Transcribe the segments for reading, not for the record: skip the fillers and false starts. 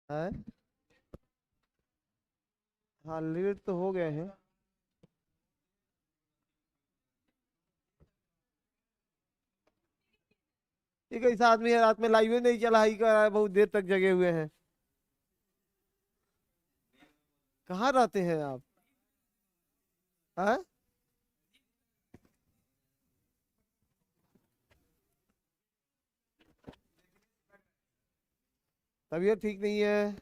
है। हाँ लीड तो हो गए हैं। एक ऐसा आदमी है रात में लाइव ही नहीं चला, ही कर रहा है, बहुत देर तक जगे हुए हैं। कहाँ रहते हैं आप? हैं? तबीयत ठीक नहीं है?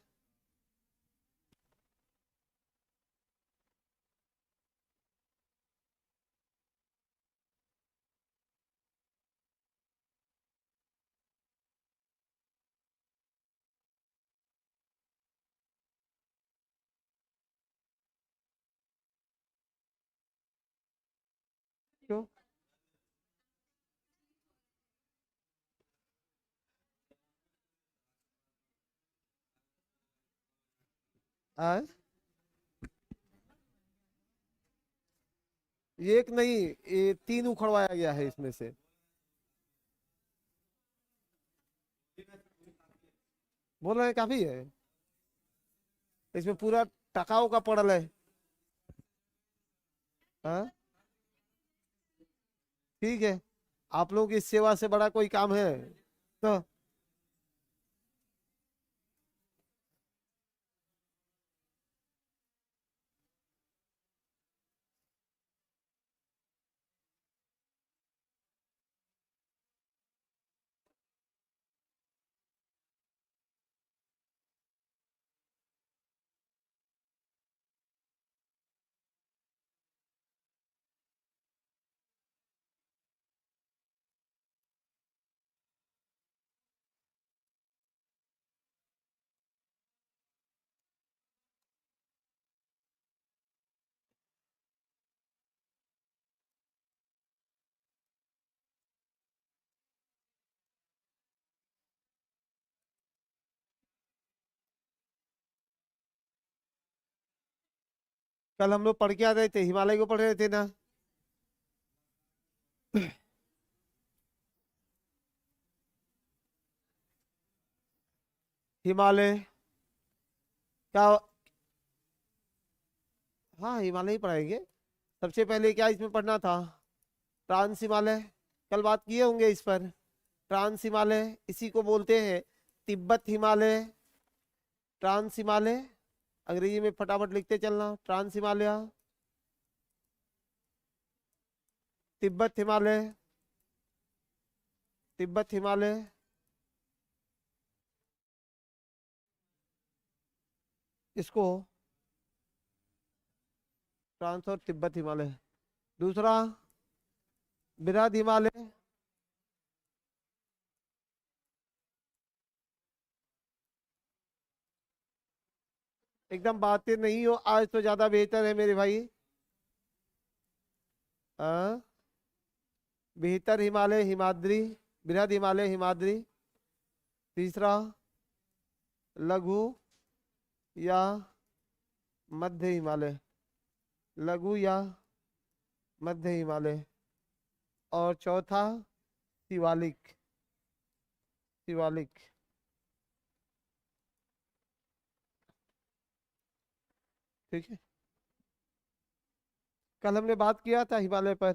क्यों? हैं? ये एक नहीं, ये तीन उखड़वाया गया है इसमें से। बोल रहे हैं काफी है। इसमें पूरा टकाऊ का पड़ल है। हाँ ठीक है। आप लोगों की सेवा से बड़ा कोई काम है? तो कल हम लोग पढ़ के आ रहे थे, हिमालय को पढ़ रहे थे ना। हिमालय का। हाँ हिमालय ही पढ़ाएंगे। सबसे पहले क्या इसमें पढ़ना था? ट्रांस हिमालय। कल बात किए होंगे इस पर। ट्रांस हिमालय इसी को बोलते हैं तिब्बत हिमालय। ट्रांस हिमालय अंग्रेजी में फटाफट लिखते चलना, ट्रांस हिमालय, तिब्बत हिमालय, तिब्बत हिमालय। इसको ट्रांस और तिब्बत हिमालय। दूसरा बृहद हिमालय। एकदम बातें नहीं हो आज तो ज्यादा बेहतर है मेरे भाई। हाँ। बेहतर हिमालय हिमाद्री, बृहद हिमालय हिमाद्री। तीसरा लघु या मध्य हिमालय, लघु या मध्य हिमालय। और चौथा शिवालिक, शिवालिक। ठीक है। कल हमने बात किया था हिमालय पर।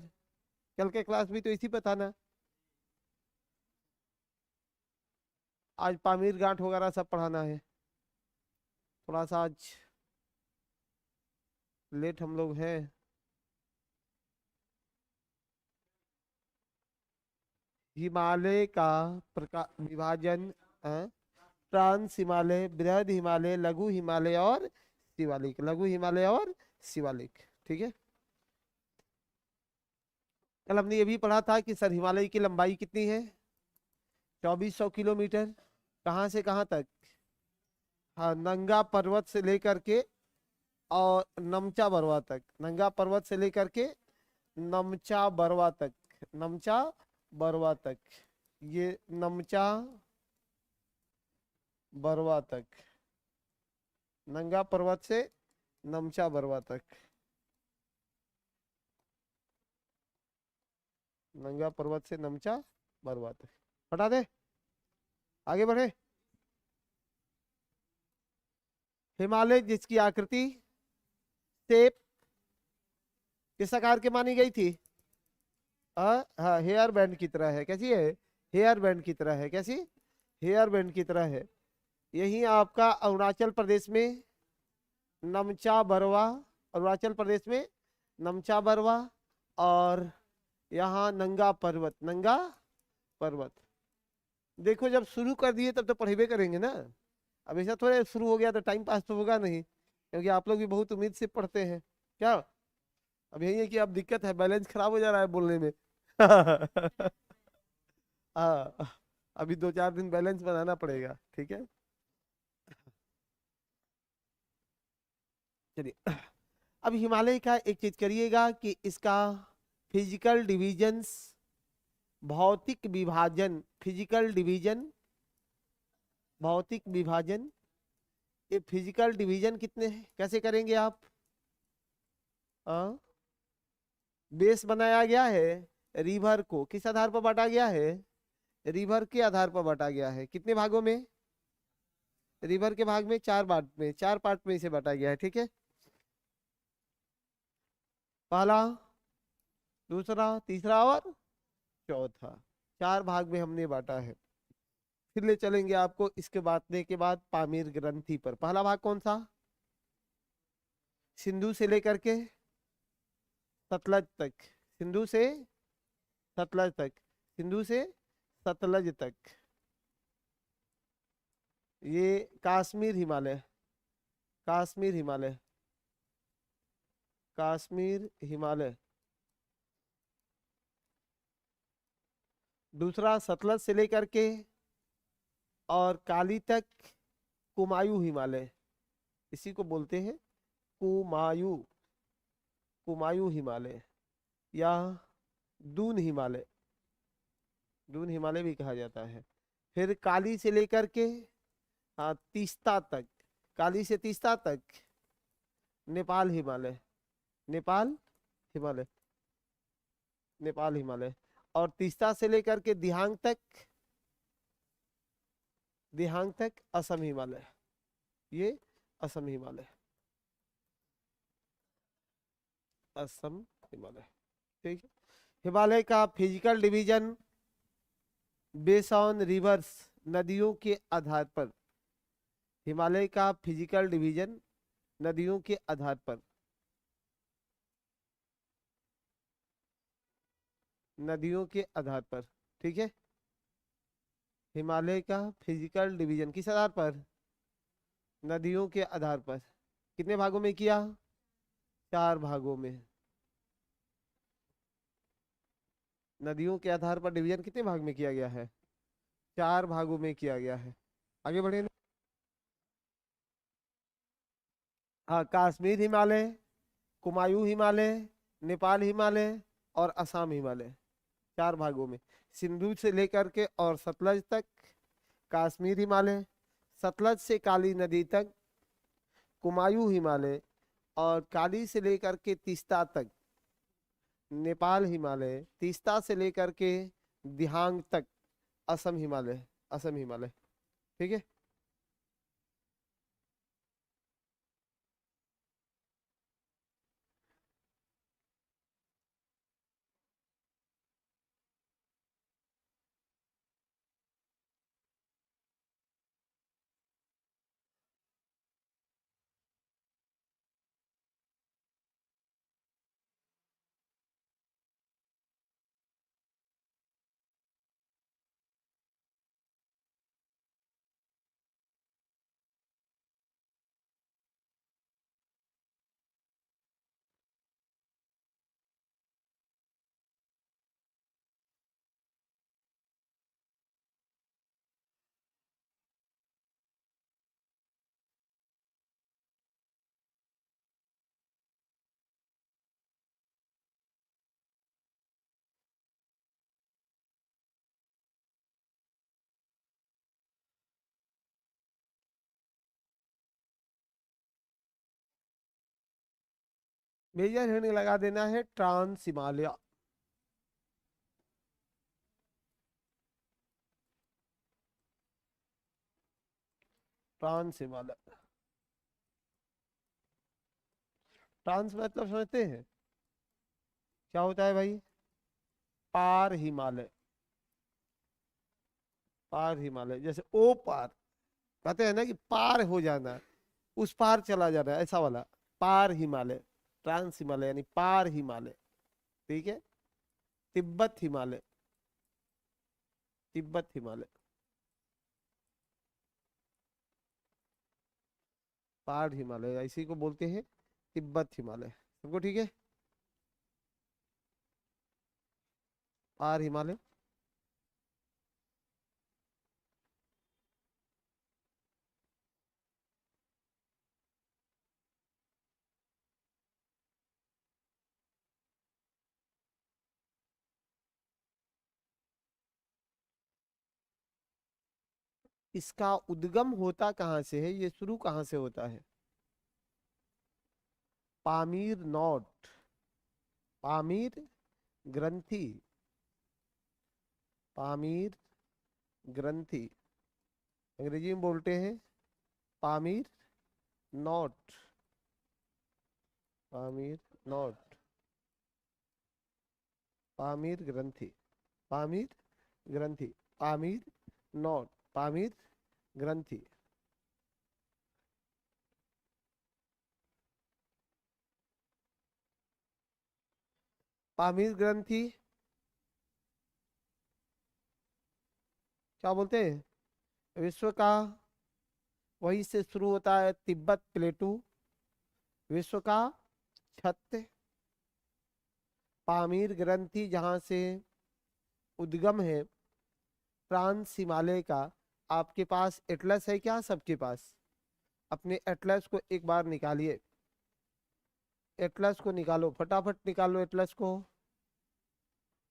कल के क्लास भी तो इसी पे था ना। आज पामीर घाट वगैरह सब पढ़ाना है। थोड़ा सा आज लेट हम लोग हैं। हिमालय का प्रकार विभाजन है। ट्रांस हिमालय, बृहद हिमालय, लघु हिमालय और शिवालिक, लघु हिमालय और शिवालिक। ठीक है। कल हमने ये भी पढ़ा था कि सर हिमालय की लंबाई कितनी है? 2400 किलोमीटर। कहाँ से कहाँ तक? हाँ नंगा पर्वत से लेकर के और नमचा बरवा तक, नंगा पर्वत से लेकर के नमचा बरवा तक, नमचा बरवा तक। ये नमचा बरवा तक, नंगा पर्वत से नमचा बरवा तक, नंगा पर्वत से नमचा बरवा तक। हटा दे, आगे बढ़े। हिमालय जिसकी आकृति शेप किस आकार की मानी गई थी? हाँ, हेयर बैंड की तरह है। कैसी है? हेयर बैंड की तरह है। कैसी? हेयर बैंड की तरह है। यही आपका अरुणाचल प्रदेश में नमचा बरवा, अरुणाचल प्रदेश में नमचा बरवा, और यहाँ नंगा पर्वत, नंगा पर्वत। देखो जब शुरू कर दिए तब तो पढ़ेबे करेंगे ना। अब ऐसा थोड़े शुरू हो गया तो टाइम पास तो होगा नहीं, क्योंकि आप लोग भी बहुत उम्मीद से पढ़ते हैं क्या। अब यही है कि अब दिक्कत है, बैलेंस खराब हो जा रहा है बोलने में। हाँ, अभी 2-4 दिन बैलेंस बनाना पड़ेगा, ठीक है। चलिए, अब हिमालय का एक चीज करिएगा कि इसका फिजिकल डिविजन्स, भौतिक विभाजन, फिजिकल डिवीजन, भौतिक विभाजन, ये फिजिकल डिवीजन कितने हैं, कैसे करेंगे आप? बेस बनाया गया है, रिवर को किस आधार पर बांटा गया है? रिवर के आधार पर बांटा गया है। कितने भागों में? रिवर के भाग में 4 पार्ट में, 4 पार्ट में इसे बांटा गया है, ठीक है। पहला, दूसरा, तीसरा और चौथा, 4 भाग में हमने बांटा है। फिर ले चलेंगे आपको इसके बांटने के बाद पामीर ग्रंथि पर। पहला भाग कौन सा? सिंधु से लेकर के सतलज तक, सिंधु से सतलज तक, सिंधु से सतलज तक, ये कश्मीर हिमालय, कश्मीर हिमालय, कश्मीर हिमालय। दूसरा सतलज से लेकर के और काली तक कुमायूं हिमालय, इसी को बोलते हैं कुमायूं, कुमायूं हिमालय या दून हिमालय, दून हिमालय भी कहा जाता है। फिर काली से लेकर के तीस्ता तक, काली से तीस्ता तक नेपाल हिमालय, नेपाल हिमालय, नेपाल हिमालय। और तीस्ता से लेकर के दिहांग तक, दिहांग तक असम हिमालय, ये असम हिमालय, असम हिमालय, ठीक है। हिमालय का physical division base on reverse, नदियों के आधार पर। हिमालय का फिजिकल डिवीजन नदियों के आधार पर, नदियों के आधार पर, ठीक है। हिमालय का फिजिकल डिवीजन किस आधार पर? नदियों के आधार पर। कितने भागों में किया? 4 भागों में। नदियों के आधार पर डिवीजन कितने भाग में किया गया है? 4 भागों में किया गया है। आगे बढ़े। हाँ, कश्मीर हिमालय, कुमायूं हिमालय, नेपाल हिमालय और असम हिमालय, 4 भागों में। सिंधु से लेकर के और सतलज तक कश्मीर हिमालय, सतलज से काली नदी तक कुमायूं हिमालय, और काली से लेकर के तीस्ता तक नेपाल हिमालय, तीस्ता से लेकर के दिहांग तक असम हिमालय, असम हिमालय, ठीक है। मेजर हेडिंग लगा देना है trans Himalaya, trans Himalaya. Trans मतलब समझते हैं क्या होता है भाई? पार हिमालय, पार हिमालय, जैसे ओ पार कहते हैं ना कि पार हो जाना, उस पार चला जाना, ऐसा वाला पार हिमालय। ट्रांस हिमालय यानी पार हिमालय, ठीक है। तिब्बत हिमालय, तिब्बत हिमालय, पार हिमालय इसी को बोलते हैं तिब्बत हिमालय। सबको ठीक है? पार हिमालय। इसका उद्गम होता कहाँ से है, ये शुरू कहाँ से होता है? पामीर नॉट, पामीर ग्रंथि, पामीर ग्रंथि, अंग्रेजी में बोलते हैं पामीर नॉट, पामीर नॉट, पामीर ग्रंथि, पामीर ग्रंथि, पामीर नॉट, पामीर ग्रंथि। पामीर ग्रंथि क्या बोलते हैं? विश्व का, वहीं से शुरू होता है तिब्बत प्लेटू, विश्व का छत। पामीर ग्रंथि जहाँ से उद्गम है ट्रांस हिमालय का। आपके पास एटलस है क्या सबके पास? अपने एटलस को एक बार निकालिए, एटलस को निकालो, फटाफट निकालो एटलस को,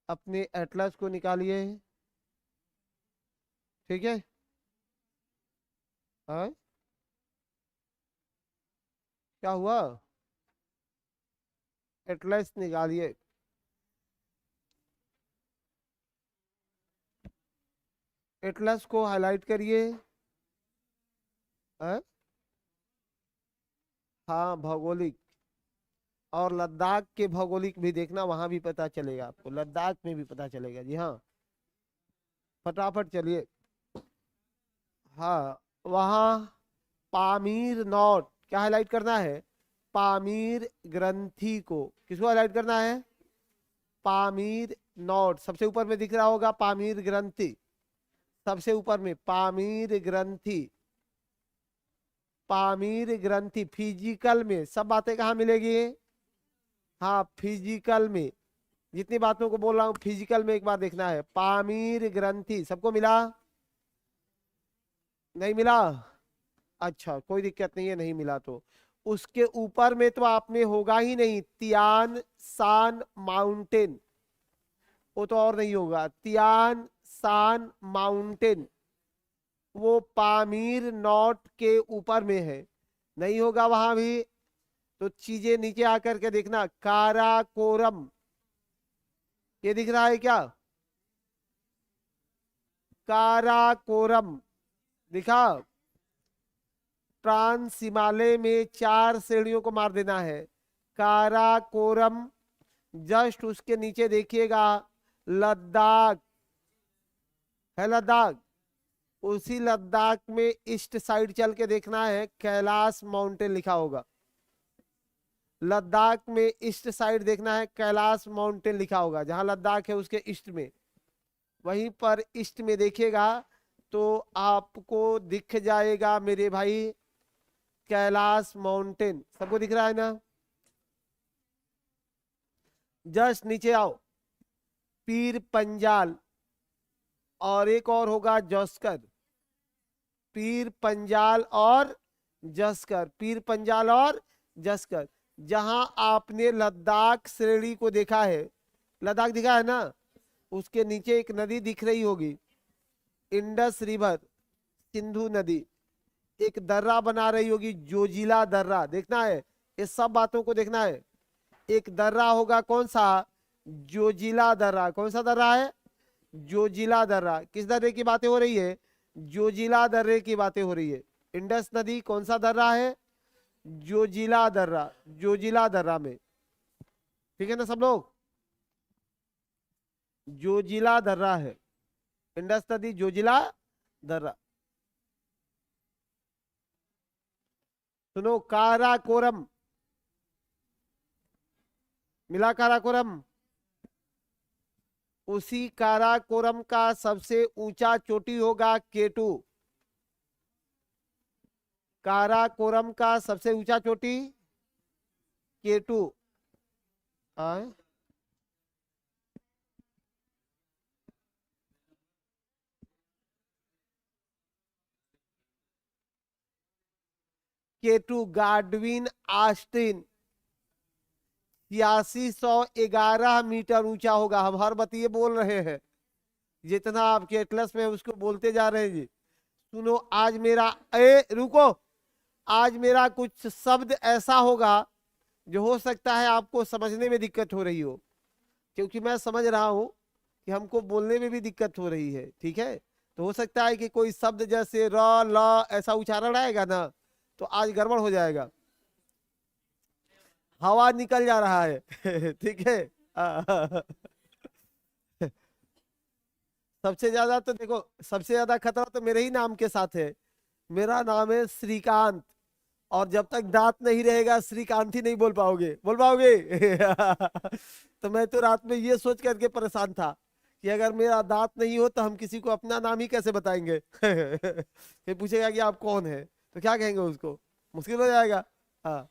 अपने एटलस को निकालिए, ठीक है। हाँ, क्या हुआ? एटलस निकालिए, एटलस को हाईलाइट करिए। हाँ हाँ, भौगोलिक, और लद्दाख के भौगोलिक भी देखना, वहां भी पता चलेगा आपको, लद्दाख में भी पता चलेगा। जी हाँ, फटाफट चलिए। हाँ, वहाँ पामीर नॉट क्या हाईलाइट करना है? पामीर ग्रंथि को, किसको हाईलाइट करना है? पामीर नॉट, सबसे ऊपर में दिख रहा होगा पामीर ग्रंथि, सबसे ऊपर में पामीर ग्रंथि, पामीर ग्रंथि। फिजिकल में सब बातें कहाँ मिलेगी? हाँ, फिजिकल में जितनी बातों को बोल रहा हूँ फिजिकल में एक बार देखना है। पामीर ग्रंथि सबको मिला? नहीं मिला? अच्छा, कोई दिक्कत नहीं है, नहीं मिला तो उसके ऊपर में तो आपने होगा ही नहीं, तियान सान माउंटेन, वो तो और नहीं होगा। तियान सान माउंटेन वो पामीर नॉट के ऊपर में है, नहीं होगा वहां भी। तो चीजें नीचे आकर के देखना, काराकोरम ये दिख रहा है क्या? काराकोरम दिखा? ट्रांस हिमालय में 4 श्रेणियों को मार देना है। काराकोरम, जस्ट उसके नीचे देखिएगा लद्दाख है, लद्दाख, उसी लद्दाख में ईस्ट साइड चल के देखना है, कैलाश माउंटेन लिखा होगा। लद्दाख में ईस्ट साइड देखना है, कैलाश माउंटेन लिखा होगा, जहां लद्दाख है उसके ईस्ट में, वहीं पर ईस्ट में देखिएगा तो आपको दिख जाएगा मेरे भाई कैलाश माउंटेन। सबको दिख रहा है ना? जस्ट नीचे आओ, पीर पंजाल, और एक और होगा जस्कर, पीर पंजाल और जस्कर, पीर पंजाल और जस्कर। जहां आपने लद्दाख श्रेणी को देखा है, लद्दाख दिखा है ना, उसके नीचे एक नदी दिख रही होगी, इंडस रिवर, सिंधु नदी, एक दर्रा बना रही होगी, जोजिला दर्रा, देखना है, ये सब बातों को देखना है। एक दर्रा होगा कौन सा? जोजिला दर्रा। कौन सा दर्रा है? जोजिला दर्रा। किस दर्रे की बातें हो रही है? जोजिला दर्रे की बातें हो रही है। इंडस नदी कौन सा दर्रा है? जोजिला दर्रा, जोजिला दर्रा में, ठीक है ना सब लोग। जोजिला दर्रा है, इंडस नदी जोजिला दर्रा। सुनो, काराकोरम, मिला काराकोरम। उसी काराकोरम का सबसे ऊंचा चोटी होगा केटू। काराकोरम का सबसे ऊंचा चोटी केटू। हाँ? केटू, गाडविन आस्टिन 8611 मीटर ऊंचा होगा। हम हर बात ये बोल रहे हैं, जितना आपके एटलस में है उसको बोलते जा रहे हैं जी। सुनो, आज मेरा रुको, आज मेरा कुछ शब्द ऐसा होगा जो हो सकता है आपको समझने में दिक्कत हो रही हो, क्योंकि मैं समझ रहा हूं कि हमको बोलने में भी दिक्कत हो रही है, ठीक है। तो हो सकता है कि कोई शब्द जैसे र ल ऐसा उच्चारण आएगा ना, तो आज गड़बड़ हो जाएगा, हवा निकल जा रहा है ठीक है। सबसे ज्यादा तो देखो, सबसे ज्यादा खतरा तो मेरे ही नाम के साथ है। मेरा नाम है श्रीकांत, और जब तक दांत नहीं रहेगा श्रीकांत ही नहीं बोल पाओगे, बोल पाओगे तो मैं तो रात में ये सोच करके परेशान था कि अगर मेरा दांत नहीं हो तो हम किसी को अपना नाम ही कैसे बताएंगे फिर पूछेगा कि आप कौन है, तो क्या कहेंगे उसको, मुश्किल हो जाएगा। हाँ,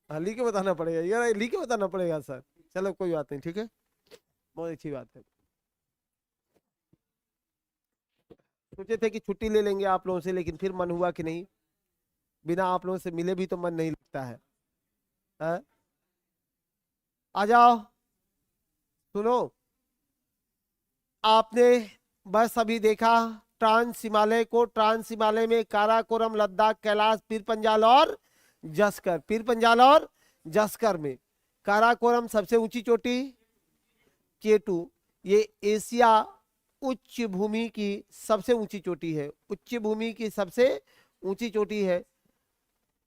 हाँ, लिख के बताना पड़ेगा यार, लिख के बताना पड़ेगा सर। चलो कोई बात नहीं, ठीक है, बहुत अच्छी बात है। सोचे थे कि छुट्टी ले लेंगे आप लोगों से, लेकिन फिर मन हुआ कि नहीं, बिना आप लोगों से मिले भी तो मन नहीं लगता है। हाँ? आ जाओ। सुनो, आपने बस अभी देखा ट्रांस हिमालय को। ट्रांस हिमालय में काराकोरम, लद्दाख, कैलाश, पीर पंजाल और जस्कर। पीर पंजाल और जस्कर में काराकोरम सबसे ऊंची चोटी केटू। ये एशिया उच्च भूमि की सबसे ऊंची चोटी है, उच्च भूमि की सबसे ऊंची चोटी है।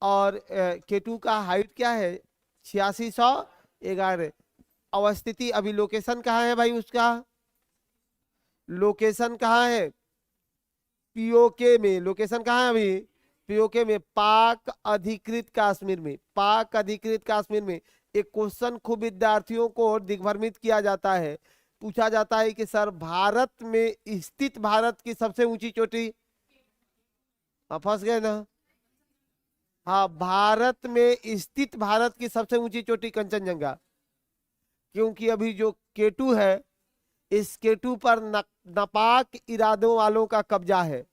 और केटू का हाइट क्या है, 8611। अवस्थिति, अभी लोकेशन कहाँ है भाई उसका, लोकेशन कहाँ है, पीओके में। लोकेशन कहाँ है अभी, पीओके में, पाक अधिकृत कश्मीर में। पाक अधिकृत कश्मीर में एक क्वेश्चन खूब विद्यार्थियों को दिग्भ्रमित किया जाता है, पूछा जाता है कि सर भारत में स्थित भारत की सबसे ऊंची चोटी, फंस गए ना। हाँ, भारत में स्थित भारत की सबसे ऊंची चोटी कंचनजंगा। क्योंकि अभी जो केटू है, इस केटू पर नापाक इरादों वालों का कब्जा है।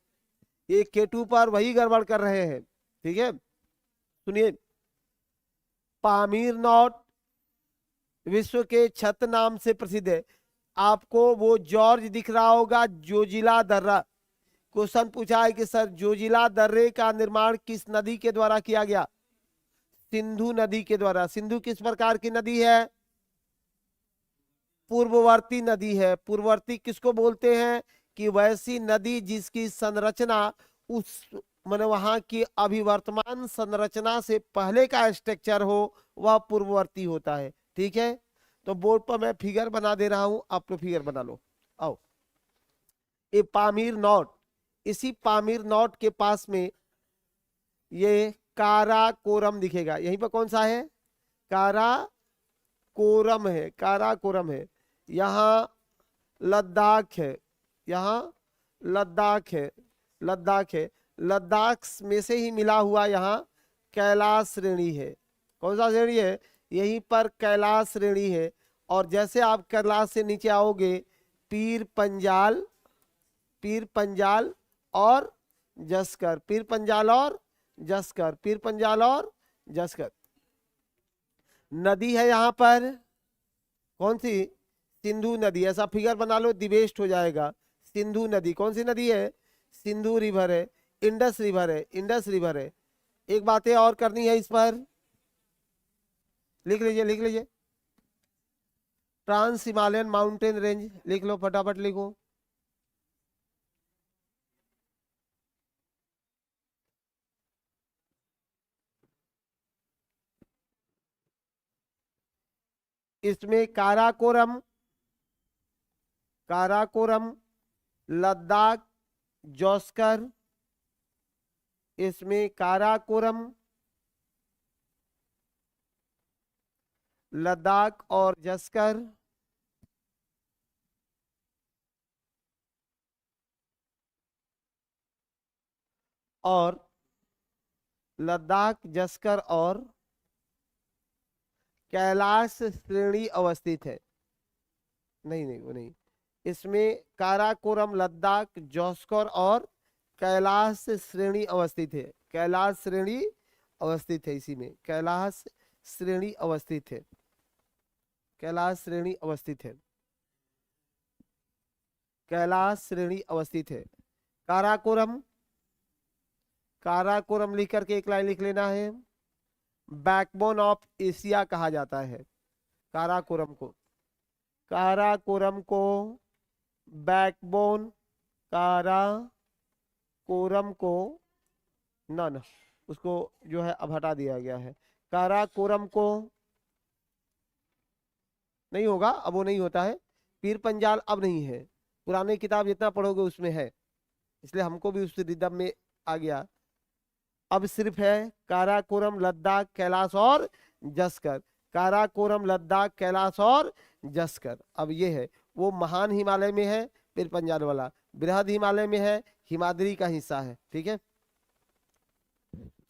ये केटू पर वही गड़बड़ कर रहे हैं, ठीक है। सुनिए, पामीर नॉट विश्व के छत नाम से प्रसिद्ध है। आपको वो जॉर्ज दिख रहा होगा, जोजिला दर्रा। क्वेश्चन पूछा है कि सर जोजिला दर्रे का निर्माण किस नदी के द्वारा किया गया, सिंधु नदी के द्वारा। सिंधु किस प्रकार की नदी है, पूर्ववर्ती नदी है। पूर्ववर्ती किसको बोलते हैं, कि वैसी नदी जिसकी संरचना उस माने वहां की अभिवर्तमान संरचना से पहले का स्ट्रक्चर हो, वह पूर्ववर्ती होता है, ठीक है। तो बोर्ड पर मैं फिगर बना दे रहा हूं, आप लोग फिगर बना लो। आओ, ये पामीर नॉट, इसी पामीर नॉट के पास में ये काराकोरम दिखेगा। यहीं पर कौन सा है, काराकोरम है, काराकोरम है। यहाँ लद्दाख है, यहाँ लद्दाख है, लद्दाख है। लद्दाख में से ही मिला हुआ यहाँ कैलाश श्रेणी है। कौन सा श्रेणी है, यहीं पर कैलाश श्रेणी है। और जैसे आप कैलाश से नीचे आओगे, पीर पंजाल, पीर पंजाल और जस्कर, पीर पंजाल और जस्कर, पीर पंजाल और जस्कर। नदी है यहाँ पर, कौन सी, सिंधु नदी। ऐसा फिगर बना लो, दिवेस्ट हो जाएगा। सिंधु नदी, कौन सी नदी है, सिंधु रिवर है, इंडस रिवर है, इंडस रिवर है। एक बातें और करनी है इस पर, लिख लीजिए, लिख लीजिए। ट्रांस हिमालयन माउंटेन रेंज लिख लो, फटाफट लिखो। इसमें काराकोरम, काराकोरम, लद्दाख, जौस्कर, इसमें काराकोरम, लद्दाख और जस्कर, और लद्दाख, जस्कर और कैलाश श्रेणी अवस्थित है। नहीं नहीं वो नहीं, इसमें काराकोरम, लद्दाख, जौस्कर और कैलाश श्रेणी अवस्थित है। कैलाश श्रेणी अवस्थित है, इसी में कैलाश श्रेणी अवस्थित है, कैलाश श्रेणी अवस्थित है, कैलाश श्रेणी अवस्थित है। काराकोरम, काराकोरम लिख करके एक लाइन लिख लेना है। बैकबोन ऑफ एशिया कहा जाता है काराकोरम को, काराकोरम को बैकबोन, काराकोरम को ना ना उसको जो है अब हटा दिया गया है। काराकोरम को नहीं होगा, अब वो नहीं होता है। पीर पंजाल अब नहीं है, पुराने किताब जितना पढ़ोगे उसमें है, इसलिए हमको भी उस रिदम में आ गया। अब सिर्फ है काराकोरम, लद्दाख, कैलाश और जस्कर। काराकोरम, लद्दाख, कैलाश और जस्कर। अब ये है वो महान हिमालय में है, पीर पंजाल वाला बृहद हिमालय में है, हिमाद्री का हिस्सा है। ठीक है,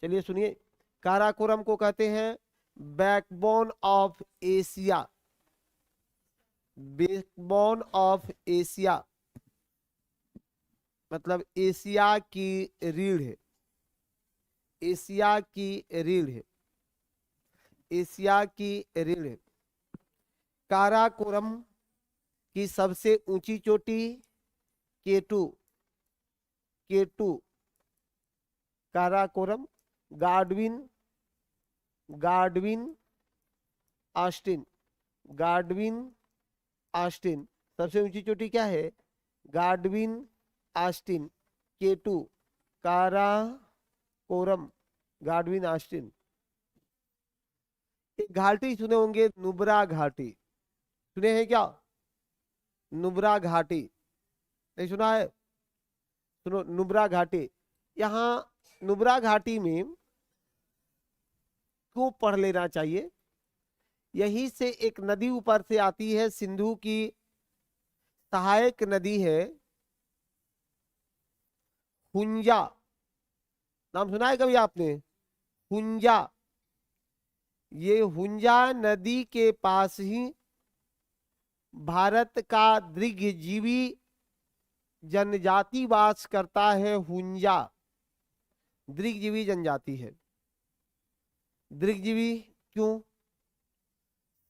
चलिए सुनिए। काराकोरम को कहते हैं backbone of Asia, backbone of Asia मतलब एशिया की रीढ़ है, एशिया की रीढ़ है, एशिया की रीढ़ है। काराकोरम की सबसे ऊंची चोटी K two, K two, Karakoram, Godwin, Godwin Austen, Godwin Austen. सबसे ऊंची चोटी क्या है? Godwin Austen, K two, Karakoram, Godwin Austen. एक घाटी सुने होंगे, नुब्रा घाटी, सुने हैं क्या? नुब्रा घाटी नहीं सुना है? सुनो, नुब्रा घाटी। यहाँ नुब्रा घाटी में क्यों पढ़ लेना चाहिए, यहीं से एक नदी ऊपर से आती है, सिंधु की सहायक नदी है हुंजा। नाम सुना है कभी आपने? हुंजा। ये हुंजा नदी के पास ही भारत का दृग्जीवी जनजाति वास करता है। हुंजा दृग्जीवी जनजाति है। दृग्जीवी क्यों?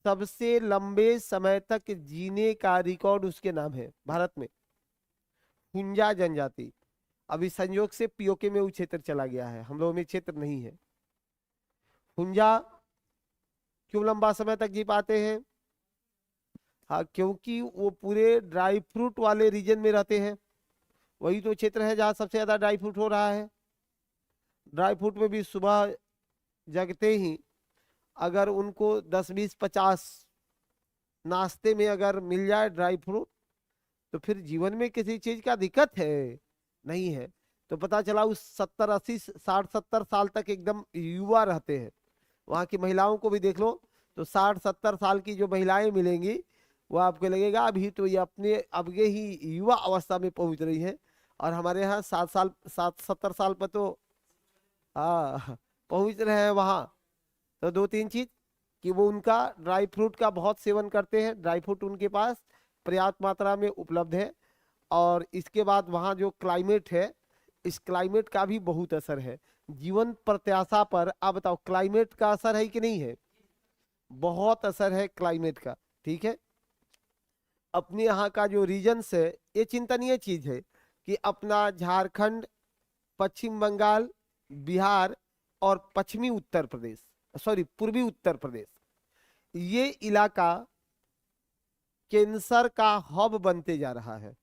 सबसे लंबे समय तक जीने का रिकॉर्ड उसके नाम है भारत में, हुंजा जनजाति। अभी संयोग से पीओके में वो क्षेत्र चला गया है, हम लोगों में क्षेत्र नहीं है। हुंजा क्यों लंबा समय तक जी पाते हैं? हाँ, क्योंकि वो पूरे ड्राई फ्रूट वाले रीजन में रहते हैं। वही तो क्षेत्र है जहाँ सबसे ज्यादा ड्राई फ्रूट हो रहा है। ड्राई फ्रूट में भी सुबह जगते ही अगर उनको 10, 20, 50 नाश्ते में अगर मिल जाए ड्राई फ्रूट, तो फिर जीवन में किसी चीज का दिक्कत है नहीं है। तो पता चला उस 70, 80, 60, 70 साल तक एकदम युवा रहते हैं। वहाँ की महिलाओं को भी देख लो तो 60, 70 साल की जो महिलाएं मिलेंगी, वो आपको लगेगा अभी तो ये अपने अब के ही युवा अवस्था में पहुंच रही है। और हमारे यहाँ 7 साल, 70 साल पर तो पहुंच रहे हैं वहाँ। तो 2-3 चीज कि वो उनका ड्राई फ्रूट का बहुत सेवन करते हैं, ड्राई फ्रूट उनके पास पर्याप्त मात्रा में उपलब्ध है। और इसके बाद वहाँ जो क्लाइमेट है, इस क्लाइमेट का भी बहुत असर है जीवन प्रत्याशा पर। आप बताओ, क्लाइमेट का असर है कि नहीं है? बहुत असर है क्लाइमेट का। ठीक है, अपने यहाँ का जो रीजन्स है, ये चिंतनीय चीज है कि अपना झारखंड, पश्चिम बंगाल, बिहार और पश्चिमी उत्तर प्रदेश, सॉरी पूर्वी उत्तर प्रदेश, ये इलाका कैंसर का हब बनते जा रहा है।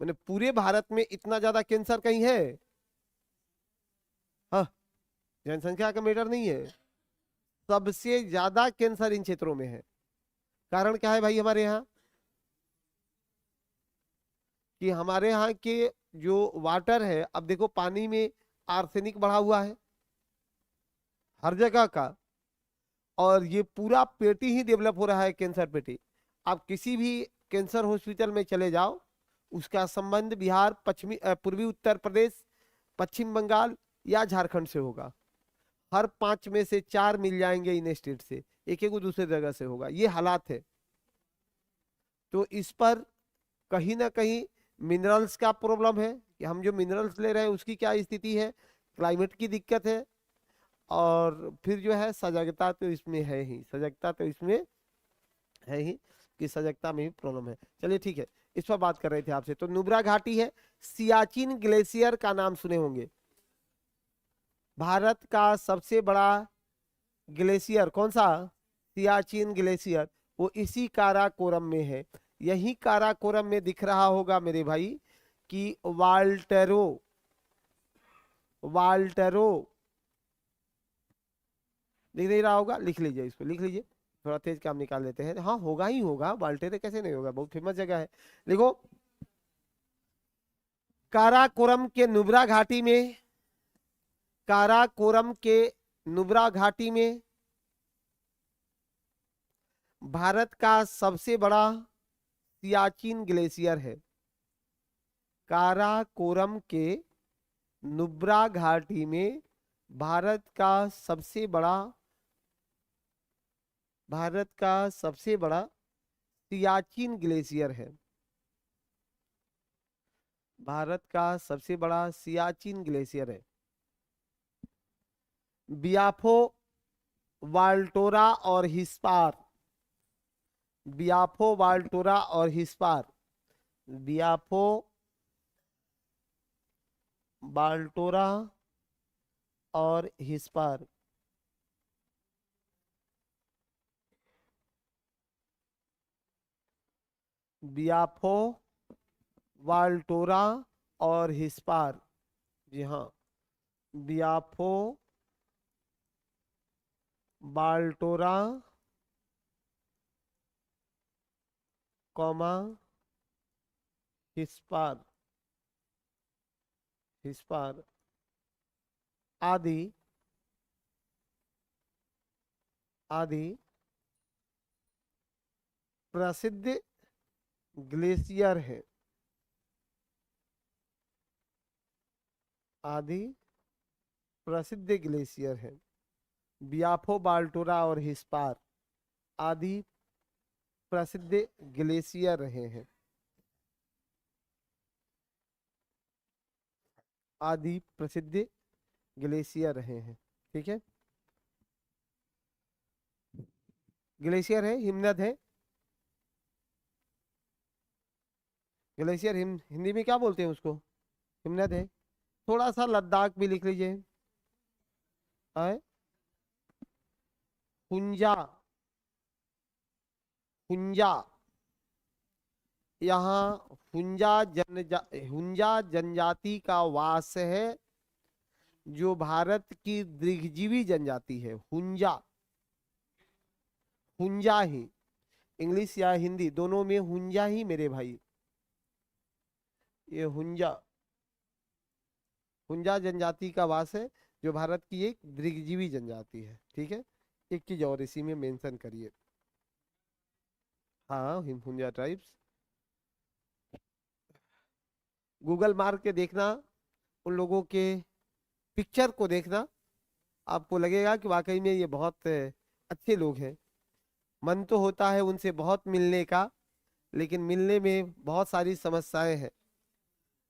मैंने पूरे भारत में इतना ज्यादा कैंसर कहीं है? हाँ, जनसंख्या का मैटर नहीं है, सबसे ज्यादा कैंसर इन क्षेत्रों में है। कारण क्या है भाई हमारे यहाँ, कि हमारे यहाँ के जो वाटर है, अब देखो पानी में आर्सेनिक बढ़ा हुआ है हर जगह का, और ये पूरा पेटी ही डेवलप हो रहा है, कैंसर पेटी। आप किसी भी कैंसर हॉस्पिटल में चले जाओ, उसका संबंध बिहार, पूर्वी उत्तर प्रदेश, पश्चिम बंगाल या झारखंड से होगा। हर 5 में से 4 मिल जाएंगे इन स्टेट से, एक एक दूसरे जगह से होगा। ये हालात है। तो इस पर कहीं ना कहीं मिनरल्स का प्रॉब्लम है, कि हम जो मिनरल्स ले रहे हैं उसकी क्या स्थिति है, क्लाइमेट की दिक्कत है, और फिर जो है सजगता तो इसमें है ही, सजगता तो इसमें है ही, कि सजगता में भी प्रॉब्लम है। चलिए ठीक है, इस पर बात कर रहे थे आपसे। तो नुब्रा घाटी है, सियाचिन ग्लेशियर का नाम सुने होंगे। भारत का सबसे बड़ा ग्लेशियर कौन सा, सियाचिन ग्लेशियर, वो इसी काराकोरम में है। यही काराकोरम में दिख रहा होगा मेरे भाई कि वाल्टेरो, वाल्टेरो दिख नहीं रहा होगा, लिख लीजिए, इसको लिख लीजिए, थोड़ा तेज काम निकाल लेते हैं। हाँ होगा ही होगा, वाल्टेरो कैसे नहीं होगा, बहुत फेमस जगह है। देखो काराकोरम के नुब्रा घाटी में, काराकोरम के नुब्रा घाटी में भारत का सबसे बड़ा सियाचिन ग्लेशियर है। काराकोरम के नुब्रा घाटी में भारत का सबसे बड़ा, भारत का सबसे बड़ा सियाचिन ग्लेशियर है। भारत का सबसे बड़ा सियाचिन ग्लेशियर है। बियाफो, वाल्टोरा और हिस्पार, बियाफो, वाल्टोरा और हिस्पार, बियाफो, वाल्टोरा और हिस्पार, बियाफो, वाल्टोरा और हिस्पार, जी हाँ, बियाफो, वाल्टोरा, कॉमा हिस्पार, हिस्पार आदि, आदि प्रसिद्ध ग्लेशियर है, आदि प्रसिद्ध ग्लेशियर है। बियाफो, बाल्टोरा और हिस्पार आदि प्रसिद्ध ग्लेशियर रहे हैं, आदि प्रसिद्ध ग्लेशियर रहे हैं। ठीक है, ग्लेशियर है, हिमनद है। ग्लेशियर हिंदी में क्या बोलते हैं उसको, हिमनद है। थोड़ा सा लद्दाख भी लिख लीजिए, है हुंजा, हुंजा, यहाँ हुंजा जनजाति का वास है, जो भारत की दीर्घजीवी जनजाति है। हुंजा, हुंजा ही, इंग्लिश या हिंदी दोनों में हुंजा ही मेरे भाई, ये हुंजा, हुंजा जनजाति का वास है, जो भारत की एक दीर्घजीवी जनजाति है। ठीक है, एक चीज और इसी में मेंशन करिए, हाँ हुंजा ट्राइब्स। गूगल मार के देखना, उन लोगों के पिक्चर को देखना, आपको लगेगा कि वाकई में ये बहुत अच्छे लोग हैं। मन तो होता है उनसे बहुत मिलने का, लेकिन मिलने में बहुत सारी समस्याएं हैं।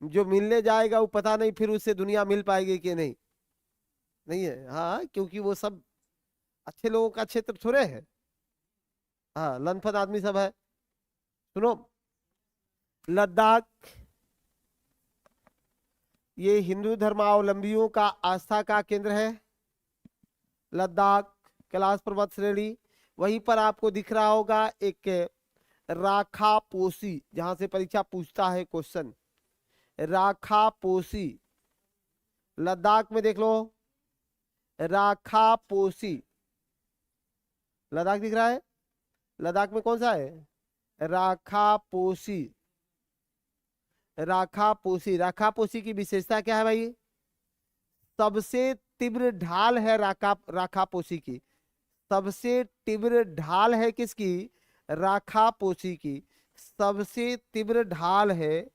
जो मिलने जाएगा वो पता नहीं फिर उससे दुनिया मिल पाएगी कि नहीं, नहीं है। हाँ, क्योंकि वो सब अच्छे लोगों का क्षेत्र थोड़े है। हाँ, लनफन आदमी सब है। सुनो, लद्दाख ये हिंदू धर्मावलंबियों का आस्था का केंद्र है। लद्दाख कैलाश पर्वत श्रेणी, वहीं पर आपको दिख रहा होगा एक राखा पोसी, जहां से परीक्षा पूछता है क्वेश्चन, राखा पोसी, लद्दाख में देख लो, राखा पोसी, लद्दाख दिख रहा है? लद्दाख में कौन सा है? राखापोसी। राखापोसी, राखापोसी की विशेषता क्या है भाई? सबसे तीव्र ढाल है राखापोसी की। सबसे तीव्र ढाल है किसकी? राखापोसी की। सबसे तीव्र ढाल है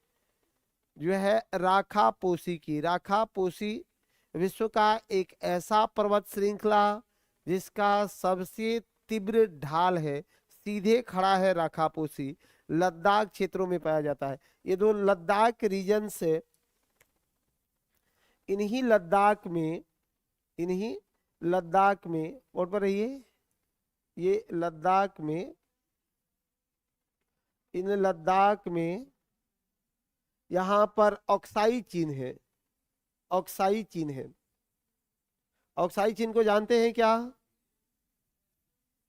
जो है राखापोसी की। राखापोसी विश्व का एक ऐसा पर्वत श्रृंखला जिसका सबसे तीव्र ढाल है, सीधे खड़ा है राखापोसी, लद्दाख क्षेत्रों में पाया जाता है। ये दो लद्दाख रीजन से, इन्हीं लद्दाख में और पर रहिए, ये लद्दाख में, इन लद्दाख में यहां पर ऑक्साई चीन है। ऑक्साई चीन है। ऑक्साई चीन को जानते हैं क्या?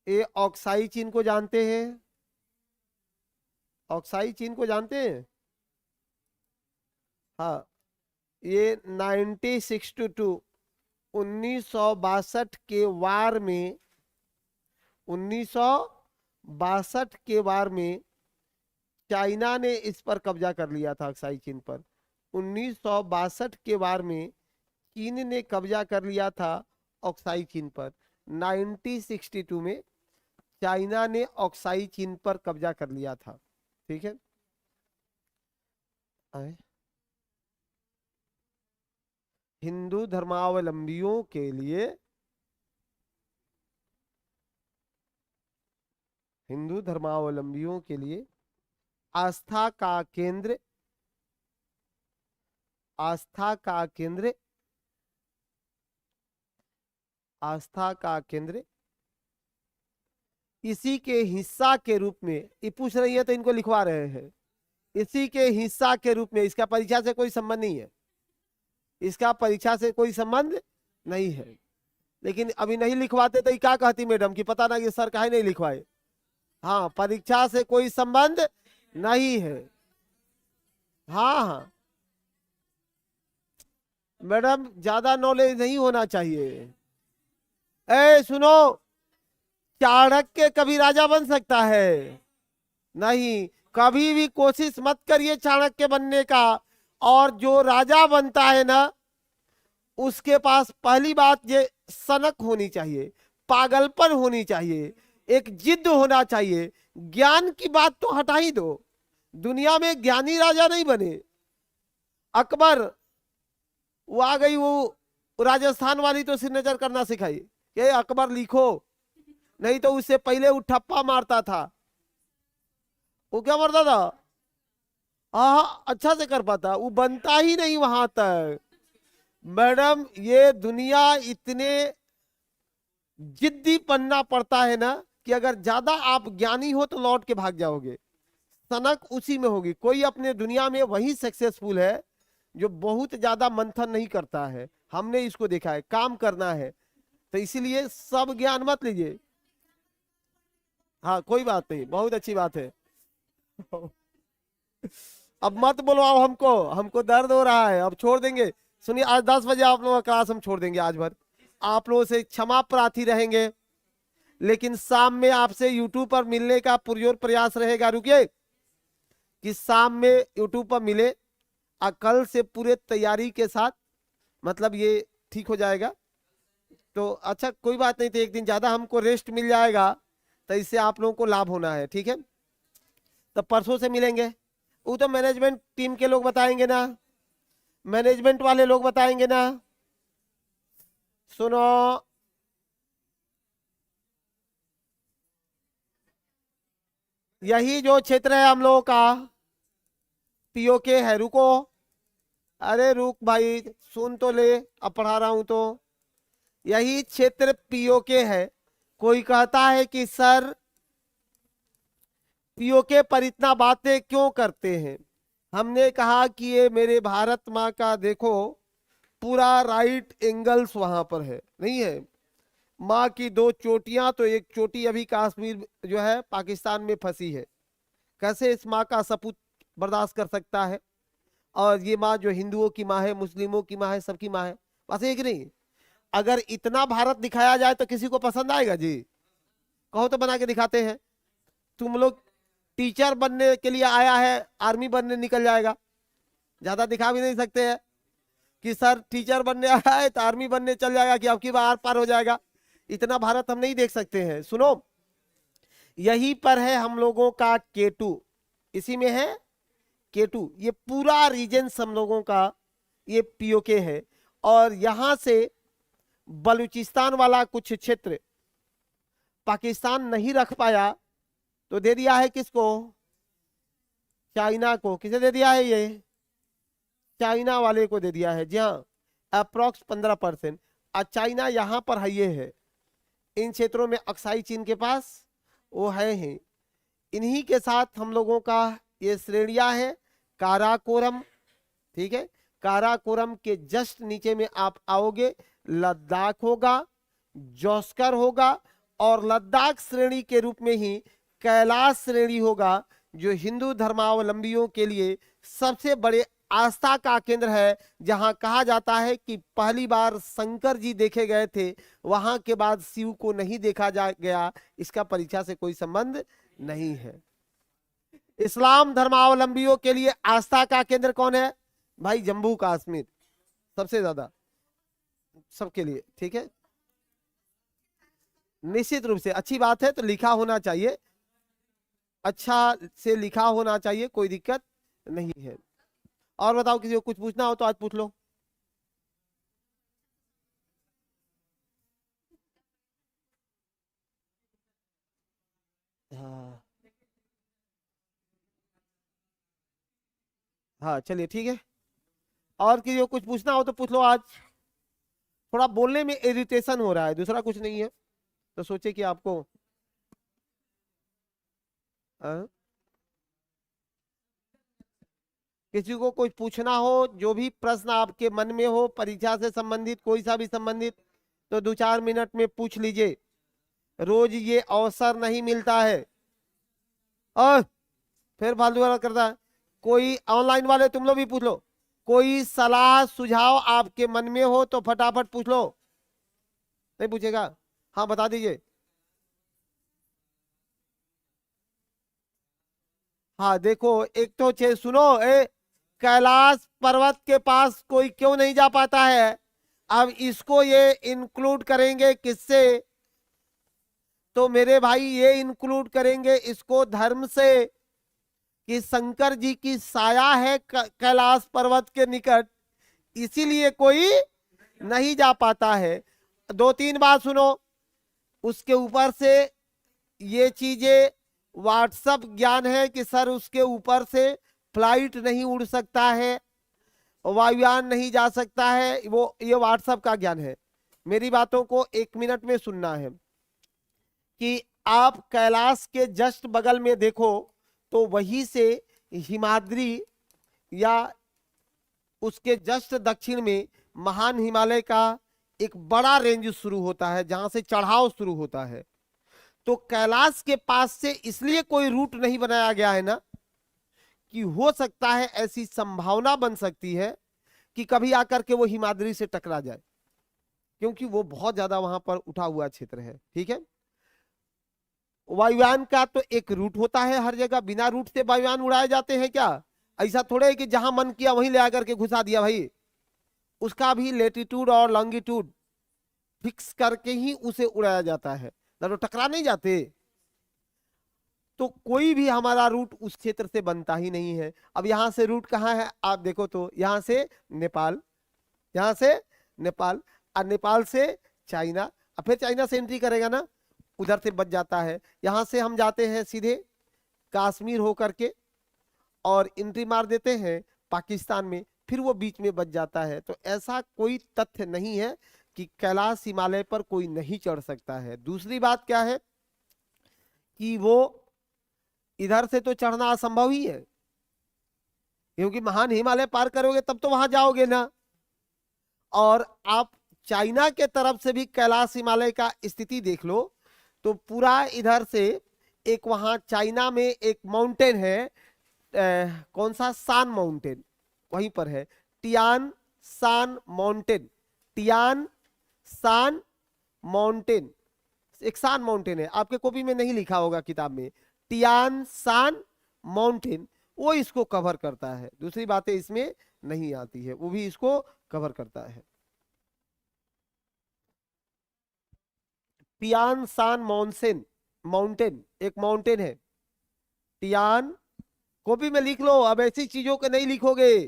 ये ऑक्साई चीन को जानते हैं? ऑक्साई चीन को जानते हैं? हाँ, ये 1962 1962 के वार में, 1962 के वार में चाइना ने इस पर कब्जा कर लिया था, अक्साई चीन पर। 1962 के वार में चीन ने कब्जा कर लिया था ऑक्साई चीन पर। 1962 में चाइना ने ऑक्साई चीन पर कब्जा कर लिया था। ठीक है, हिंदू धर्मावलंबियों के लिए, हिंदू धर्मावलंबियों के लिए आस्था का केंद्र, आस्था का केंद्र, आस्था का केंद्र इसी के हिस्सा के रूप में, ये पूछ रही है तो इनको लिखवा रहे हैं, इसी के हिस्सा के रूप में। इसका परीक्षा से कोई संबंध नहीं है, इसका परीक्षा से कोई संबंध नहीं है। लेकिन अभी नहीं लिखवाते तो क्या कहती मैडम कि पता ना ये सर काहे नहीं लिखवाए। हाँ, परीक्षा से कोई संबंध नहीं है। हाँ हाँ मैडम, ज्यादा नॉलेज नहीं होना चाहिए। ए सुनो, चाणक्य कभी राजा बन सकता है? नहीं, कभी भी कोशिश मत करिए चाणक्य बनने का। और जो राजा बनता है ना, उसके पास पहली बात ये सनक होनी चाहिए, पागलपन होनी चाहिए, एक जिद होना चाहिए। ज्ञान की बात तो हटा ही दो, दुनिया में ज्ञानी राजा नहीं बने। अकबर, वो आ गई, वो राजस्थान वाली तो सिग्नेचर करना सिखाई, ये अकबर लिखो, नहीं तो उससे पहले वो ठप्पा मारता था। वो क्या मारता था? हाँ, अच्छा से कर पाता, वो बनता ही नहीं वहां तक। मैडम, ये दुनिया इतने जिद्दी बनना पड़ता है ना कि अगर ज्यादा आप ज्ञानी हो तो लौट के भाग जाओगे, सनक उसी में होगी। कोई अपने दुनिया में वही सक्सेसफुल है जो बहुत ज्यादा मंथन नहीं करता है। हमने इसको देखा है, काम करना है। तो इसीलिए सब ज्ञान मत लीजिए। हाँ, कोई बात नहीं, बहुत अच्छी बात है। अब मत बुलवाओ हमको, हमको दर्द हो रहा है, अब छोड़ देंगे। सुनिए, आज 10 बजे आप लोगों का क्लास हम छोड़ देंगे आज भर। आप लोगों से क्षमा प्रार्थी रहेंगे, लेकिन शाम में आपसे यूट्यूब पर मिलने का पुरजोर प्रयास रहेगा। रुकिए, कि शाम में यूट्यूब पर मिले, कल से पूरे तैयारी के साथ, मतलब ये ठीक हो जाएगा। तो अच्छा, कोई बात नहीं, तो एक दिन ज्यादा हमको रेस्ट मिल जाएगा, तो इससे आप लोगों को लाभ होना है। ठीक है, तो परसों से मिलेंगे। वो तो मैनेजमेंट टीम के लोग बताएंगे ना, मैनेजमेंट वाले लोग बताएंगे ना। सुनो, यही जो क्षेत्र है हम लोगों का, पीओके है। रुको, अरे रुक भाई, सुन तो ले, अब पढ़ा रहा हूं तो। यही क्षेत्र पीओके है। कोई कहता है कि सर पीओके पर इतना बातें क्यों करते हैं? हमने कहा कि ये मेरे भारत माँ का देखो, पूरा राइट एंगल्स वहां पर है, नहीं है? माँ की 2 चोटियां, तो एक चोटी अभी कश्मीर जो है पाकिस्तान में फंसी है। कैसे इस माँ का सपूत बर्दाश्त कर सकता है? और ये माँ जो हिंदुओं की माँ है, मुस्लिमों की माँ है, सबकी माँ है, बस एक नहीं। अगर इतना भारत दिखाया जाए तो किसी को पसंद आएगा जी? कहो तो बना के दिखाते हैं। तुम लोग टीचर बनने के लिए आया है, आर्मी बनने निकल जाएगा, ज्यादा दिखा भी नहीं सकते हैं कि सर टीचर बनने आया है तो आर्मी बनने चल जाएगा कि आपकी बार पार हो जाएगा। इतना भारत हम नहीं देख सकते हैं। सुनो, यही पर है हम लोगों का K2, इसी में है K2। ये पूरा रीजन हम लोगों का ये POK है। और यहां से बलूचिस्तान वाला कुछ क्षेत्र पाकिस्तान नहीं रख पाया तो दे दिया है किसको? चाइना को। किसे दे दिया है? ये चाइना वाले को दे दिया है। जी हाँ, अप्रोक्स 15%। आज चाइना यहाँ पर है, ये है इन क्षेत्रों में अक्साई चीन के पास वो है ही। इन्हीं के साथ हम लोगों का ये श्रेणियां है काराकोरम, ठीक है। काराकोरम के जस्ट नीचे में आप आओगे, लद्दाख होगा, जोस्कर होगा, और लद्दाख श्रेणी के रूप में ही कैलाश श्रेणी होगा, जो हिंदू धर्मावलंबियों के लिए सबसे बड़े आस्था का केंद्र है, जहां कहा जाता है कि पहली बार शंकर जी देखे गए थे, वहां के बाद शिव को नहीं देखा जा गया। इसका परीक्षा से कोई संबंध नहीं है। इस्लाम धर्मावलंबियों के लिए आस्था का केंद्र कौन है भाई? जम्मू कश्मीर, सबसे ज्यादा सबके लिए, ठीक है। निश्चित रूप से अच्छी बात है, तो लिखा होना चाहिए, अच्छा से लिखा होना चाहिए, कोई दिक्कत नहीं है। और बताओ, किसी को कुछ पूछना हो तो आज पूछ लो। हाँ हाँ, चलिए ठीक है। और किसी को कुछ पूछना हो तो पूछ लो। आज थोड़ा बोलने में इरिटेशन हो रहा है, दूसरा कुछ नहीं है, तो सोचे कि आपको हाँ? किसी को कुछ पूछना हो, जो भी प्रश्न आपके मन में हो परीक्षा से संबंधित, कोई सा भी संबंधित, तो 2-4 मिनट में पूछ लीजिए। रोज ये अवसर नहीं मिलता है। और फिर फालतू वाला करता है। कोई ऑनलाइन वाले तुम लोग भी पूछ लो, कोई सलाह सुझाव आपके मन में हो तो फटाफट पूछ लो। नहीं पूछेगा? हाँ बता दीजिए। हाँ देखो, एक तो सुनो, कैलाश पर्वत के पास कोई क्यों नहीं जा पाता है? अब इसको ये इंक्लूड करेंगे किससे? तो मेरे भाई ये इंक्लूड करेंगे इसको धर्म से, कि शंकर जी की साया है कैलाश पर्वत के निकट, इसीलिए कोई नहीं जा पाता है। 2-3 बात सुनो। उसके ऊपर से ये चीजें व्हाट्सएप ज्ञान है कि सर उसके ऊपर से फ्लाइट नहीं उड़ सकता है, वायुयान नहीं जा सकता है, वो ये व्हाट्सएप का ज्ञान है। मेरी बातों को 1 मिनट में सुनना है कि आप कैलाश के जस्ट बगल में देखो तो वहीं से हिमाद्री या उसके जस्ट दक्षिण में महान हिमालय का एक बड़ा रेंज शुरू होता है, जहां से चढ़ाव शुरू होता है। तो कैलाश के पास से इसलिए कोई रूट नहीं बनाया गया है ना, कि हो सकता है ऐसी संभावना बन सकती है कि कभी आकर के वो हिमाद्री से टकरा जाए, क्योंकि वो बहुत ज्यादा वहां पर उठा हुआ क्षेत्र है, ठीक है। वायुयान का तो एक रूट होता है हर जगह, बिना रूट से वायुयान उड़ाए जाते हैं क्या? ऐसा थोड़े है कि जहां मन किया वहीं ले आकर के घुसा दिया भाई। उसका भी लेटीट्यूड और लॉन्गिट्यूड फिक्स करके ही उसे उड़ाया जाता है, ना तो टकरा नहीं जाते। तो कोई भी हमारा रूट उस क्षेत्र से बनता ही नहीं है। अब यहां से रूट कहाँ है आप देखो तो, यहां से नेपाल, यहां से नेपाल, और नेपाल से चाइना, और फिर चाइना से एंट्री करेगा ना, उधर से बच जाता है। यहां से हम जाते हैं सीधे कश्मीर होकर के और एंट्री मार देते हैं पाकिस्तान में, फिर वो बीच में बच जाता है। तो ऐसा कोई तथ्य नहीं है कि कैलाश हिमालय पर कोई नहीं चढ़ सकता है। दूसरी बात क्या है कि वो इधर से तो चढ़ना असंभव ही है, क्योंकि महान हिमालय पार करोगे तब तो वहां जाओगे ना। और आप चाइना के तरफ से भी कैलाश हिमालय का स्थिति देख लो तो पूरा इधर से एक वहां चाइना में एक माउंटेन है, कौन सा, सान माउंटेन, वहीं पर है टियान सान माउंटेन, टियान सान माउंटेन, एक सान माउंटेन है, आपके कॉपी में नहीं लिखा होगा किताब में, टियान सान माउंटेन, वो इसको कवर करता है, दूसरी बातें इसमें नहीं आती है, वो भी इसको कवर करता है। टियान सान माउंटेन, माउंटेन एक माउंटेन है, टियान, कॉपी में लिख लो, अब ऐसी चीजों को नहीं लिखोगे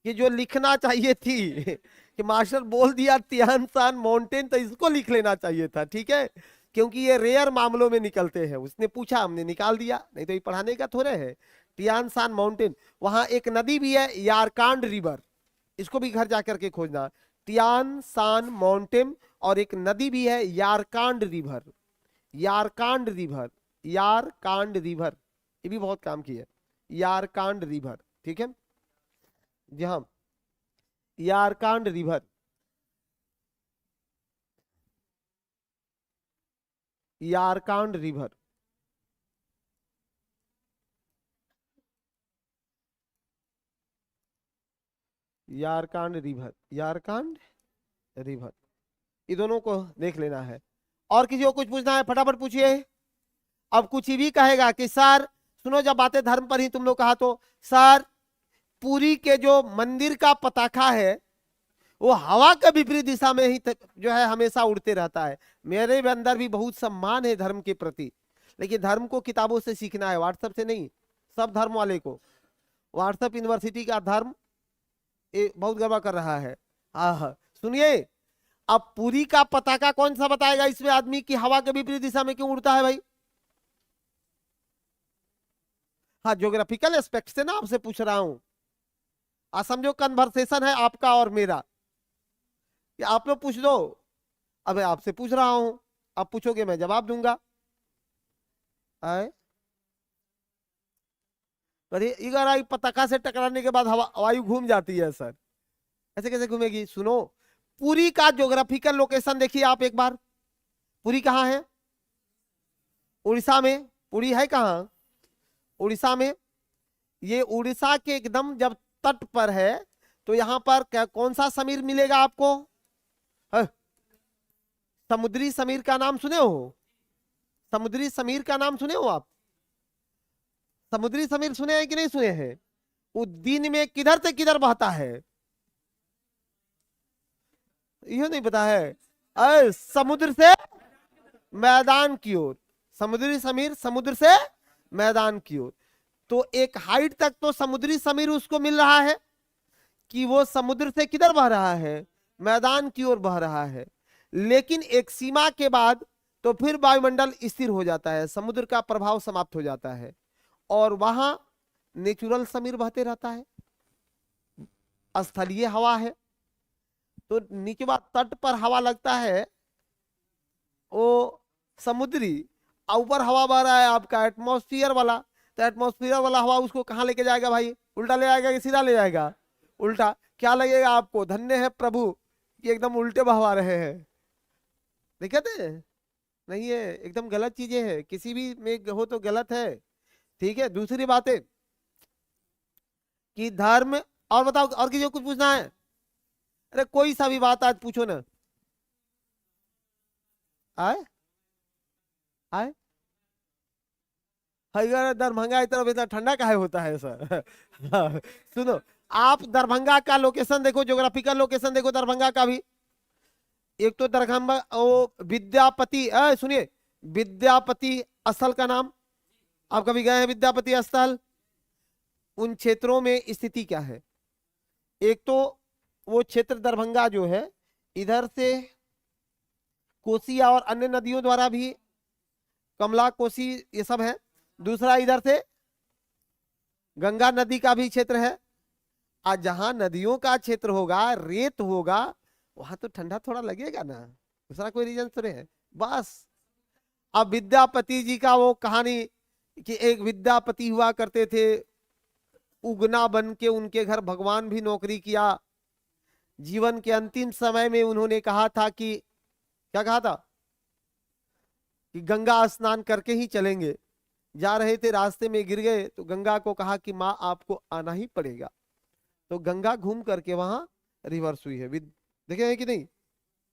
कि जो लिखना चाहिए थी कि मास्टर बोल दिया तियान सान माउंटेन, तो इसको लिख लेना चाहिए था, ठीक है, क्योंकि ये रेयर मामलों में निकलते हैं, उसने पूछा हमने निकाल दिया, नहीं तो ये पढ़ाने का थोड़े है। तियान सान माउंटेन, वहां एक नदी भी है यारकांड रिवर, इसको भी घर जाकर के खोजना, तियान सान माउंटेन, और एक नदी भी है यारकांड रिवर, यारकांड रिवर, यारकांड रिवर, ये भी बहुत काम की है, यारकांड रिवर, ठीक है जी हाँ, यारकांड रिवर, यारकांड रिवर, यारकांड रिवर, यारकांड रिवर, ये दोनों को देख लेना है। और किसी को कुछ पूछना है फटाफट पूछिए। अब कुछ भी कहेगा कि सर सुनो, जब बातें धर्म पर ही तुम लोग कहा तो सर पुरी के जो मंदिर का पताका है वो हवा के विपरीत दिशा में ही जो है हमेशा उड़ते रहता है। मेरे भी अंदर भी बहुत सम्मान है धर्म के प्रति, लेकिन धर्म को किताबों से सीखना है, व्हाट्सएप से नहीं। सब धर्म वाले को व्हाट्सएप यूनिवर्सिटी का धर्म बहुत गड़बड़ कर रहा है। हाँ सुनिए, अब पुरी का पताका कौन सा बताएगा इसमें आदमी की हवा के विपरीत दिशा में क्यों उड़ता है भाई? हाँ ज्योग्राफिकल एस्पेक्ट से ना आपसे पूछ रहा हूं, समझो कन्वर्सेशन है आपका और मेरा, कि आप लोग पूछ दो, अब आपसे पूछ रहा हूं, आप पूछोगे मैं जवाब दूंगा। आए इगर पताका से टकराने के बाद हवा वायु घूम जाती है सर, ऐसे कैसे घूमेगी? सुनो, पुरी का ज्योग्राफिकल लोकेशन देखिए आप एक बार, पुरी कहाँ है? उड़ीसा में। पुरी है कहाँ? उड़ीसा में। ये उड़ीसा के एकदम जब तट पर है तो यहाँ पर कौन सा समीर मिलेगा आपको? समुद्री समीर का नाम सुने हो? समुद्री समीर का नाम सुने हो आप? समुद्री समीर सुने हैं कि नहीं सुने हैं? वो दिन में किधर से किधर बहता है ये नहीं पता है? समुद्र से मैदान की ओर, समुद्री समीर समुद्र से मैदान की ओर। तो एक हाइट तक तो समुद्री समीर उसको मिल रहा है कि वो समुद्र से किधर बह रहा है? मैदान की ओर बह रहा है। लेकिन एक सीमा के बाद तो फिर वायुमंडल स्थिर हो जाता है, समुद्र का प्रभाव समाप्त हो जाता है और वहां नेचुरल समीर बहते रहता है, स्थलीय हवा है। तो निचवा तट पर हवा लगता है वो समुद्री, ऊपर हवा बह रहा है आपका एटमॉस्फेयर वाला, तो एटमॉस्फेयर वाला हवा उसको कहाँ लेके जाएगा भाई? उल्टा ले जाएगा कि सीधा ले जाएगा? उल्टा। क्या लगेगा आपको? धन्य है प्रभु कि एकदम उल्टे बहवा रहे हैं, दिक्कत है नहीं है, एकदम गलत चीजें हैं, किसी भी में हो तो गलत है, ठीक है। दूसरी बात है कि धर्म, और बताओ और किसी को कुछ पूछना है? अरे कोई सा भी बात आज पूछो ना। आए आए दरभंगा की तरफ इतना ठंडा काहे होता है सर? सुनो, आप दरभंगा का लोकेशन देखो, ज्योग्राफिकल लोकेशन देखो दरभंगा का भी। एक तो दरभंगा वो विद्यापति, सुनिए विद्यापति स्थल का नाम, आप कभी गए हैं विद्यापति स्थल? उन क्षेत्रों में स्थिति क्या है? एक तो वो क्षेत्र दरभंगा जो है, इधर से कोसी और अन्य नदियों द्वारा भी, कमला कोसी ये सब है। दूसरा इधर से गंगा नदी का भी क्षेत्र है। आज जहां नदियों का क्षेत्र होगा, रेत होगा, वहां तो ठंडा थोड़ा लगेगा ना, दूसरा कोई रीजन थोड़े है बस। अब विद्यापति जी का वो कहानी कि एक विद्यापति हुआ करते थे, उगना बन के उनके घर भगवान भी नौकरी किया। जीवन के अंतिम समय में उन्होंने कहा था कि, क्या कहा था? कि गंगा स्नान करके ही चलेंगे। जा रहे थे, रास्ते में गिर गए तो गंगा को कहा कि माँ आपको आना ही पड़ेगा। तो गंगा घूम करके वहां रिवर्स हुई है। देखे है कि नहीं?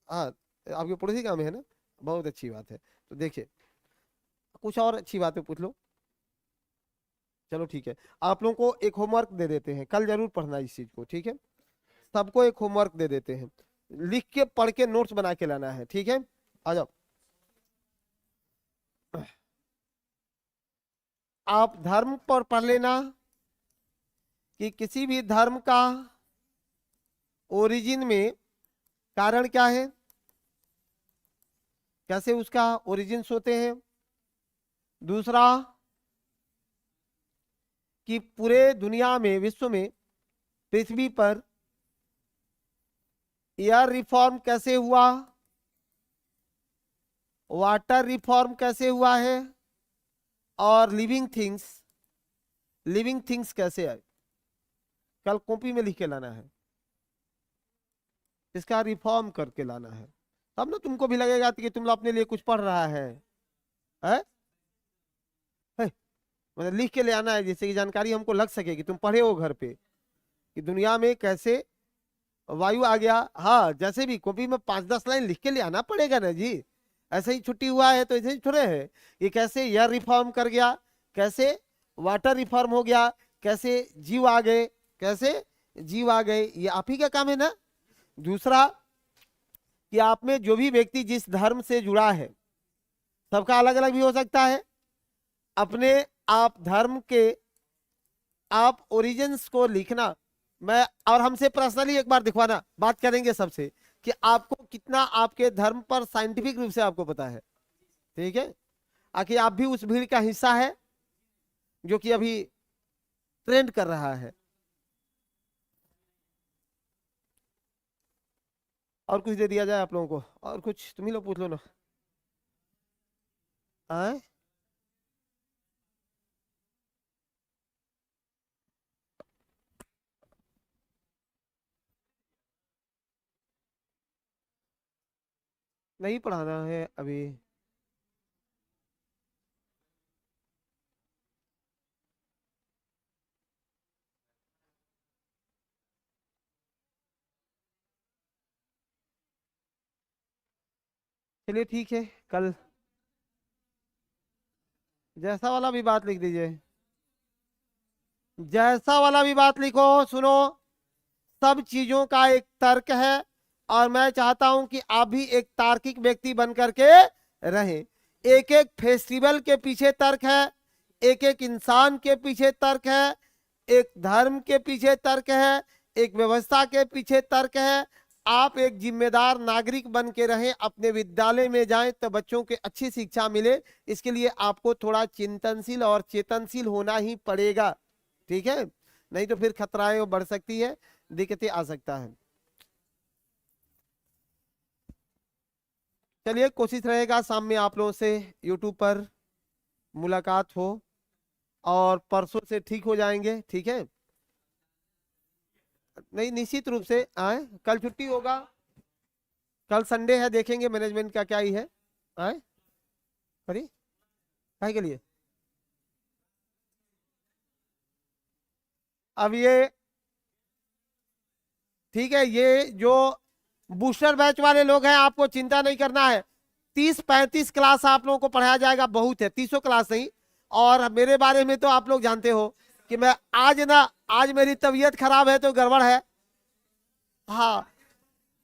हाँ, आपके पड़ोसी गांव में है ना, बहुत अच्छी बात है। तो देखिए कुछ और अच्छी बातें पूछ लो। चलो ठीक है, आप लोगों को एक होमवर्क दे देते हैं, कल जरूर पढ़ना इस चीज को, ठीक है। सबको एक होमवर्क दे देते हैं, लिख के पढ़ के नोट्स बना के लाना है, ठीक है। आ जाओ। आप धर्म पर पढ़ लेना कि किसी भी धर्म का ओरिजिन में कारण क्या है, कैसे उसका ओरिजिन्स होते हैं। दूसरा कि पूरे दुनिया में, विश्व में, पृथ्वी पर एयर रिफॉर्म कैसे हुआ, वाटर रिफॉर्म कैसे हुआ है, और लिविंग थिंग्स कैसे आए। कल कॉपी में लिख के लाना है, इसका रिफॉर्म करके लाना है, तब ना तुमको भी लगेगा कि तुम लोग अपने लिए कुछ पढ़ रहा है, है? है? मतलब लिख के ले आना है, जिससे कि जानकारी हमको लग सके कि तुम पढ़े हो घर पे, कि दुनिया में कैसे वायु आ गया। हाँ, जैसे भी कॉपी में 5-10 लाइन लिख के ले आना पड़ेगा ना जी। ऐसे ही छुट्टी हुआ है तो ऐसे ही थोड़े है। ये कैसे एयर रिफॉर्म कर गया, कैसे वाटर रिफॉर्म हो गया, कैसे जीव आ गए, कैसे जीव आ गए, ये आप ही का काम है ना। दूसरा कि आप में जो भी व्यक्ति जिस धर्म से जुड़ा है, सबका अलग अलग भी हो सकता है। अपने आप धर्म के आप ओरिजिन्स को लिखना, मैं और हमसे पर्सनली एक बार दिखवाना, बात करेंगे सबसे कि आपको कितना आपके धर्म पर साइंटिफिक रूप से आपको पता है, ठीक है। आखिर आप भी उस भीड़ का हिस्सा है जो कि अभी ट्रेंड कर रहा है। और कुछ दे दिया जाए आप लोगों को, और कुछ तुम ही लोग पूछ लो ना। आए? नहीं पढ़ाना है अभी। चलिए ठीक है, कल जैसा वाला भी बात लिख दीजिए, जैसा वाला भी बात लिखो। सुनो, सब चीजों का एक तर्क है, और मैं चाहता हूं कि आप भी एक तार्किक व्यक्ति बन करके रहें। एक एक फेस्टिवल के पीछे तर्क है, एक एक इंसान के पीछे तर्क है, एक धर्म के पीछे तर्क है, एक व्यवस्था के पीछे तर्क है। आप एक जिम्मेदार नागरिक बन के रहें, अपने विद्यालय में जाएं तो बच्चों को अच्छी शिक्षा मिले। इसके लिए आपको थोड़ा चिंतनशील और चेतनशील होना ही पड़ेगा, ठीक है। नहीं तो फिर खतराएं बढ़ सकती है, दिक्कतें आ सकता है। चलिए, कोशिश रहेगा शाम में आप लोगों से यूट्यूब पर मुलाकात हो, और परसों से ठीक हो जाएंगे, ठीक है। नहीं, निश्चित रूप से आए, कल छुट्टी होगा, कल संडे है, देखेंगे मैनेजमेंट का क्या ही है। आए? अरे काहे के लिए? अब ये ठीक है, ये जो बूस्टर बैच वाले लोग हैं, आपको चिंता नहीं करना है। 30-35 क्लास आप लोगों को पढ़ाया जाएगा, बहुत है, 30 क्लास नहीं। और मेरे बारे में तो आप लोग जानते हो कि मैं आज मेरी तबीयत खराब है तो गड़बड़ है। हाँ,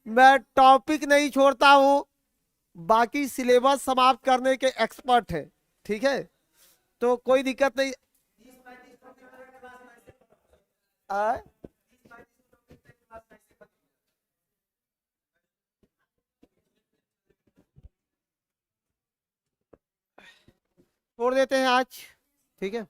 मैं टॉपिक नहीं छोड़ता हूँ, बाकी सिलेबस समाप्त करने के एक्सपर्ट है, ठीक है। तो कोई दिक्कत नहीं। आ? छोड़ देते हैं आज, ठीक है।